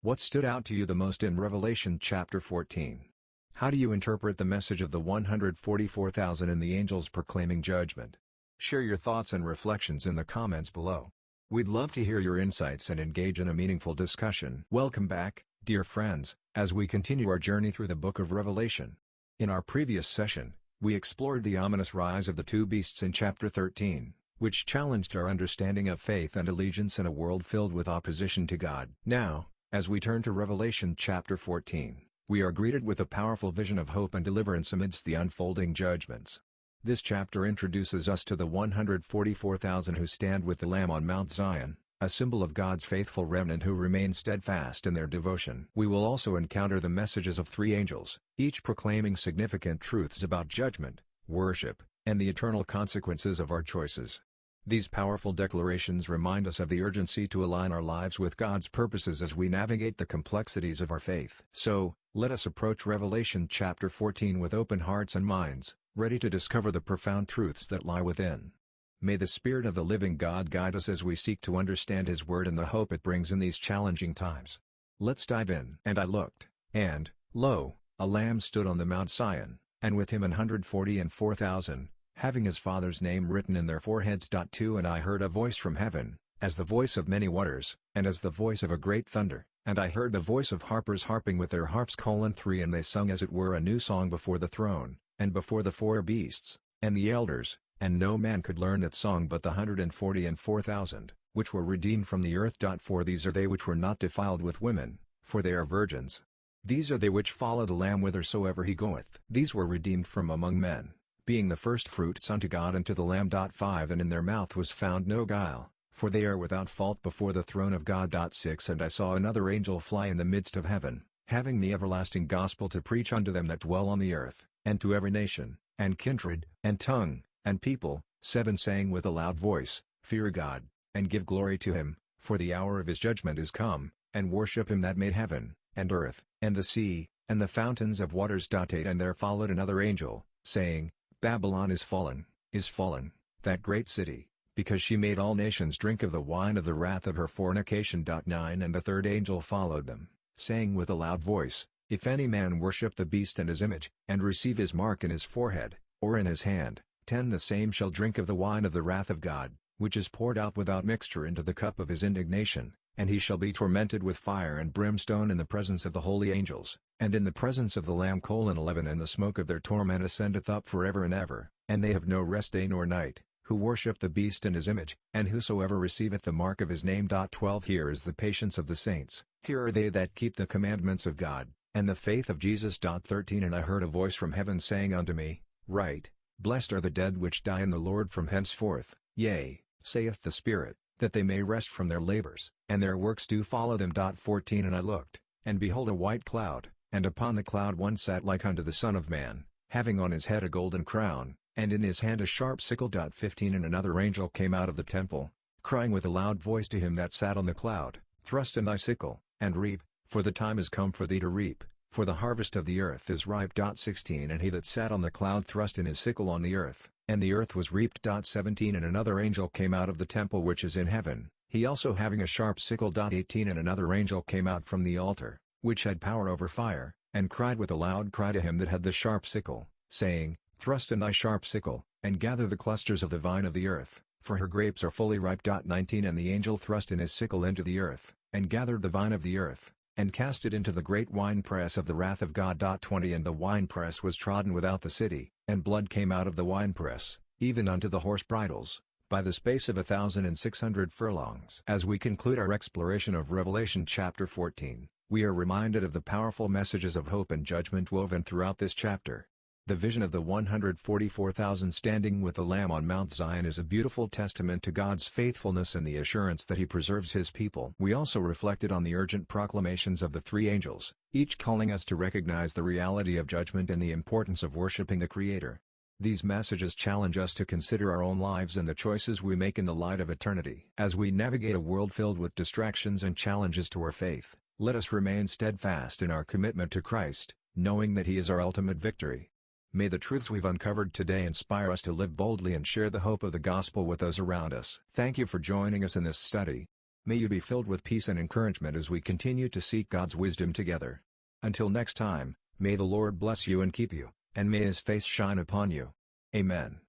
What stood out to you the most in Revelation chapter 14? How do you interpret the message of the 144,000 and the angels proclaiming judgment? Share your thoughts and reflections in the comments below. We'd love to hear your insights and engage in a meaningful discussion. Welcome back, dear friends, as we continue our journey through the book of Revelation. In our previous session, we explored the ominous rise of the two beasts in chapter 13, which challenged our understanding of faith and allegiance in a world filled with opposition to God. Now, as we turn to Revelation chapter 14, we are greeted with a powerful vision of hope and deliverance amidst the unfolding judgments. This chapter introduces us to the 144,000 who stand with the Lamb on Mount Zion, a symbol of God's faithful remnant who remain steadfast in their devotion. We will also encounter the messages of three angels, each proclaiming significant truths about judgment, worship, and the eternal consequences of our choices. These powerful declarations remind us of the urgency to align our lives with God's purposes as we navigate the complexities of our faith. So, let us approach Revelation chapter 14 with open hearts and minds, ready to discover the profound truths that lie within. May the Spirit of the living God guide us as we seek to understand His Word and the hope it brings in these challenging times. Let's dive in. And I looked, and, lo, a Lamb stood on the Mount Zion, and with him 144,000, having his Father's name written in their foreheads. 2 And I heard a voice from heaven, as the voice of many waters, and as the voice of a great thunder, and I heard the voice of harpers harping with their harps. 3 And they sung as it were a new song before the throne, and before the four beasts, and the elders, and no man could learn that song but the 144,000, which were redeemed from the earth. 4 These are they which were not defiled with women, for they are virgins. These are they which follow the Lamb whithersoever he goeth. These were redeemed from among men, being the firstfruits unto God and to the Lamb. 5 And in their mouth was found no guile, for they are without fault before the throne of God. 6 And I saw another angel fly in the midst of heaven, having the everlasting gospel to preach unto them that dwell on the earth, and to every nation, and kindred, and tongue, and people. 7 Saying with a loud voice, Fear God, and give glory to him, for the hour of his judgment is come, and worship him that made heaven, and earth, and the sea, and the fountains of waters. 8 And there followed another angel, saying, Babylon is fallen, that great city, because she made all nations drink of the wine of the wrath of her fornication. 9 And the third angel followed them, saying with a loud voice, If any man worship the beast and his image, and receive his mark in his forehead, or in his hand, 10 The same shall drink of the wine of the wrath of God, which is poured out without mixture into the cup of his indignation, and he shall be tormented with fire and brimstone in the presence of the holy angels, and in the presence of the Lamb. 11 And the smoke of their torment ascendeth up forever and ever, and they have no rest day nor night, who worship the beast and his image, and whosoever receiveth the mark of his name. 12 Here is the patience of the saints, here are they that keep the commandments of God, and the faith of Jesus. 13 And I heard a voice from heaven saying unto me, Write, Blessed are the dead which die in the Lord from henceforth, yea, saith the Spirit, that they may rest from their labors, and their works do follow them. 14 And I looked, and behold a white cloud, and upon the cloud one sat like unto the Son of Man, having on his head a golden crown, and in his hand a sharp sickle. 15 And another angel came out of the temple, crying with a loud voice to him that sat on the cloud, Thrust in thy sickle, and reap, for the time is come for thee to reap, for the harvest of the earth is ripe. 16 And he that sat on the cloud thrust in his sickle on the earth, and the earth was reaped. 17 And another angel came out of the temple which is in heaven, he also having a sharp sickle. 18 And another angel came out from the altar, which had power over fire, and cried with a loud cry to him that had the sharp sickle, saying, Thrust in thy sharp sickle, and gather the clusters of the vine of the earth, for her grapes are fully ripe. 19 And the angel thrust in his sickle into the earth, and gathered the vine of the earth, and cast it into the great winepress of the wrath of God. 20 And the winepress was trodden without the city, and blood came out of the winepress, even unto the horse bridles, by the space of 1,600 furlongs. As we conclude our exploration of Revelation chapter 14, we are reminded of the powerful messages of hope and judgment woven throughout this chapter. The vision of the 144,000 standing with the Lamb on Mount Zion is a beautiful testament to God's faithfulness and the assurance that He preserves His people. We also reflected on the urgent proclamations of the three angels, each calling us to recognize the reality of judgment and the importance of worshiping the Creator. These messages challenge us to consider our own lives and the choices we make in the light of eternity. As we navigate a world filled with distractions and challenges to our faith, let us remain steadfast in our commitment to Christ, knowing that He is our ultimate victory. May the truths we've uncovered today inspire us to live boldly and share the hope of the gospel with those around us. Thank you for joining us in this study. May you be filled with peace and encouragement as we continue to seek God's wisdom together. Until next time, may the Lord bless you and keep you, and may His face shine upon you. Amen.